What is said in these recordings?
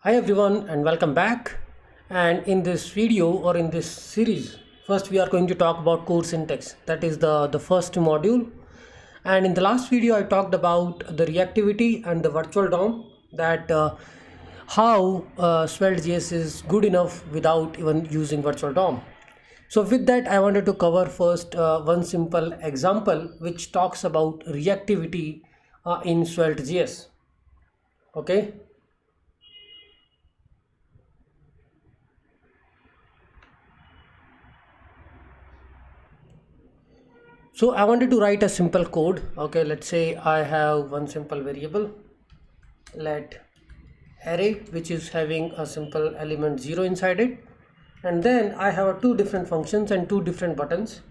Hi everyone and welcome back. And in this video or in this series, first we are going to talk about core syntax. That is the first module. And in the last video I talked about the reactivity and the virtual DOM, that how Svelte JS is good enough without even using virtual DOM. So with that I wanted to cover first one simple example which talks about reactivity in Svelte JS. Okay. So I wanted to write a simple code. Okay, let's say I have one simple variable, let array, which is having a simple element 0 inside it, and then I have two different functions and two different buttons.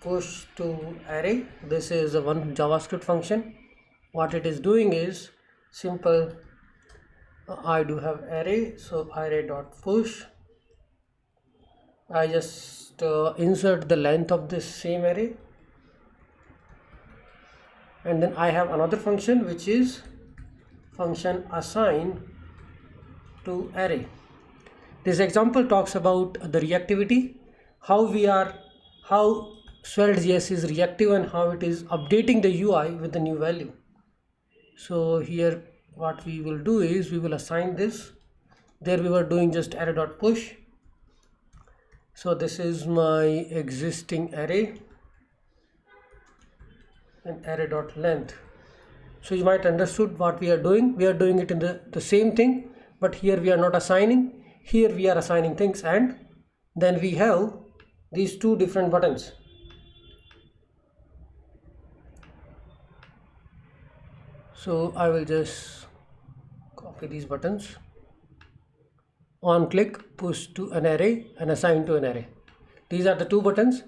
Push to array, this is a one JavaScript function. What it is doing is simple, I do have array, so array dot push. I just insert the length of this same array, and then I have another function which is function assign to array. This example talks about the reactivity, how Svelte JS is reactive and how it is updating the UI with the new value. So here what we will do is we will assign this. There we were doing just array dot push. So this is my existing array and array dot length. So you might understood what we are doing. We are doing it in the same thing, but here we are not assigning. Here we are assigning things, and then we have these two different buttons. So I will just copy these buttons. On click, push to an array and assign to an array. These are the two buttons.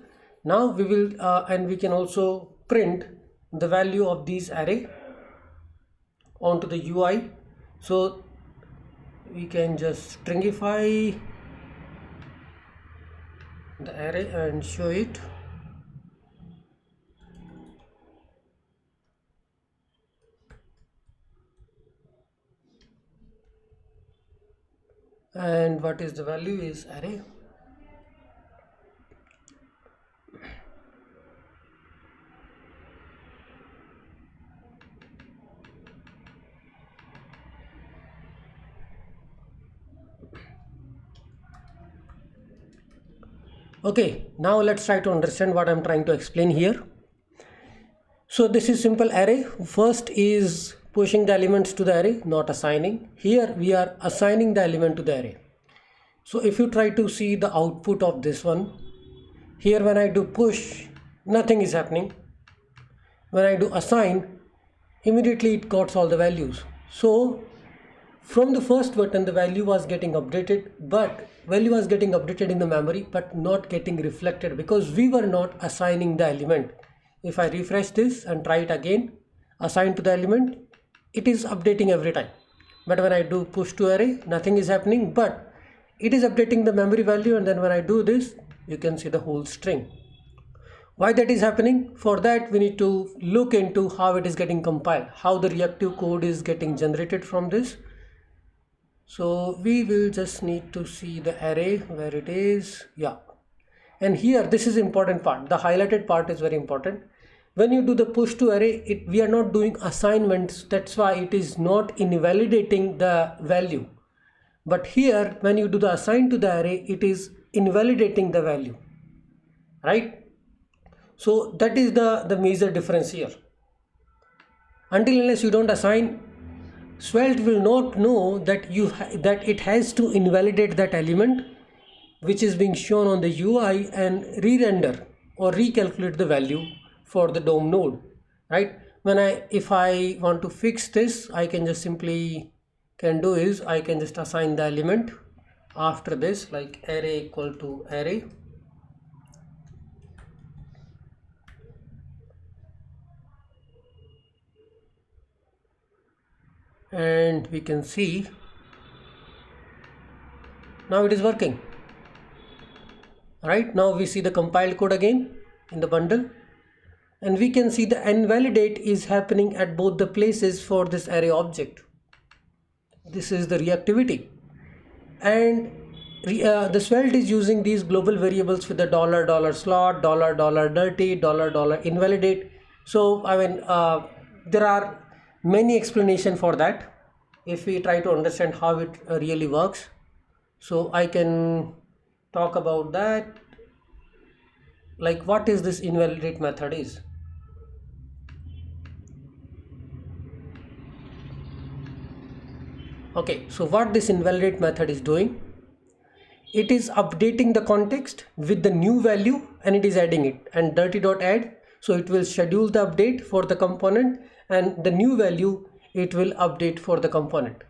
Now we will and we can also print the value of these array onto the UI. So we can just stringify the array and show it. And what is the value is array. Okay, now let's try to understand what I'm trying to explain here. So this is simple array. First is pushing the elements to the array, not assigning. Here we are assigning the element to the array. So if you try to see the output of this one, here when I do push, nothing is happening. When I do assign, immediately it got all the values. So from the first button, the value was getting updated, but value was getting updated in the memory, but not getting reflected because we were not assigning the element. If I refresh this and try it again, assign to the element, it is updating every time. But when I do push to array, nothing is happening, but it is updating the memory value. And then when I do this, you can see the whole string. Why that is happening? For that, we need to look into how it is getting compiled, how the reactive code is getting generated from this. So we will just need to see the array where it is. Yeah. And here, this is important part. The highlighted part is very important. When you do the push to array, we are not doing assignments. That's why it is not invalidating the value. But here, when you do the assign to the array, it is invalidating the value, right? So that is the major difference here. Until unless you don't assign, Svelte will not know that that it has to invalidate that element which is being shown on the UI and re-render or recalculate the value for the DOM node, right? If I want to fix this, I can just simply I can just assign the element after this, like array equal to array. And we can see now it is working. Right now we see the compiled code again in the bundle, and we can see the invalidate is happening at both the places for this array object. this is the reactivity, and the Svelte is using these global variables with the $, slot, $dirty, $invalidate. So I mean there are many explanations for that if we try to understand how it really works. So I can talk about that, like what is this invalidate method is. Okay, so what this invalidate method is doing, it is updating the context with the new value and it is adding it, and dirty.add, so it will schedule the update for the component and the new value it will update for the component.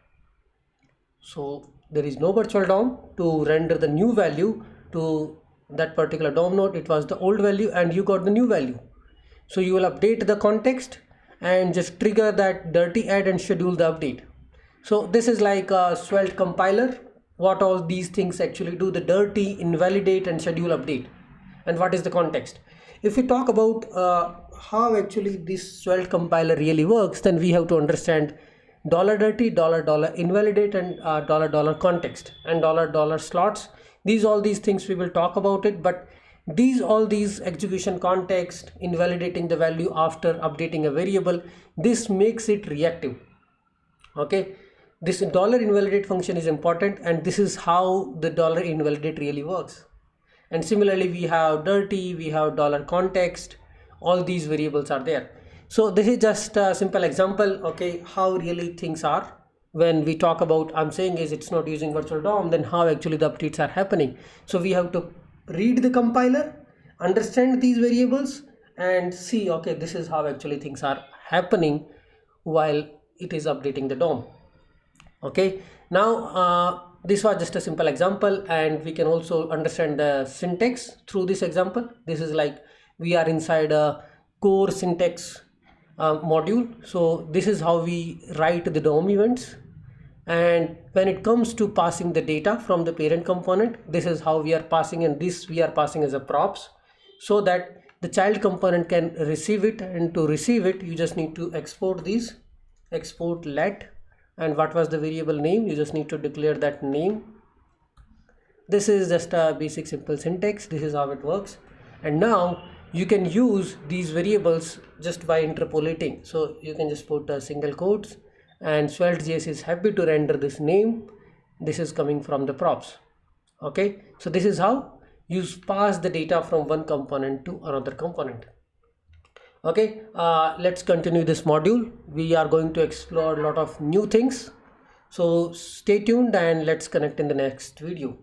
So there is no virtual DOM to render the new value to that particular DOM node. It was the old value and you got the new value. So you will update the context and just trigger that dirty add and schedule the update. So this is like a Svelte compiler, what all these things actually do: the dirty, invalidate and schedule update. And what is the context? If we talk about how actually this Svelte compiler really works, then we have to understand $dirty, $invalidate and $, context and $, slots. All these things we will talk about it, but all these execution context, invalidating the value after updating a variable, this makes it reactive. Okay, this $invalidate function is important, and this is how the $invalidate really works. And similarly we have dirty, we have $context, all these variables are there. So this is just a simple example, okay, how really things are. When we talk about, I'm saying is it's not using virtual DOM, then how actually the updates are happening. So we have to read the compiler, understand these variables and see, okay, this is how actually things are happening while it is updating the DOM. Okay, now this was just a simple example, and we can also understand the syntax through this example. This is like we are inside a core syntax module. So this is how we write the DOM events, and when it comes to passing the data from the parent component, this is how we are passing, and this we are passing as a props so that the child component can receive it. And to receive it you just need to export these, export let, and what was the variable name, you just need to declare that name. This is just a basic simple syntax. This is how it works. And now you can use these variables just by interpolating. So you can just put a single quotes, and Svelte JS is happy to render this name. This is coming from the props. Okay, so this is how you pass the data from one component to another component. Okay, let's continue this module. We are going to explore a lot of new things. So stay tuned and let's connect in the next video.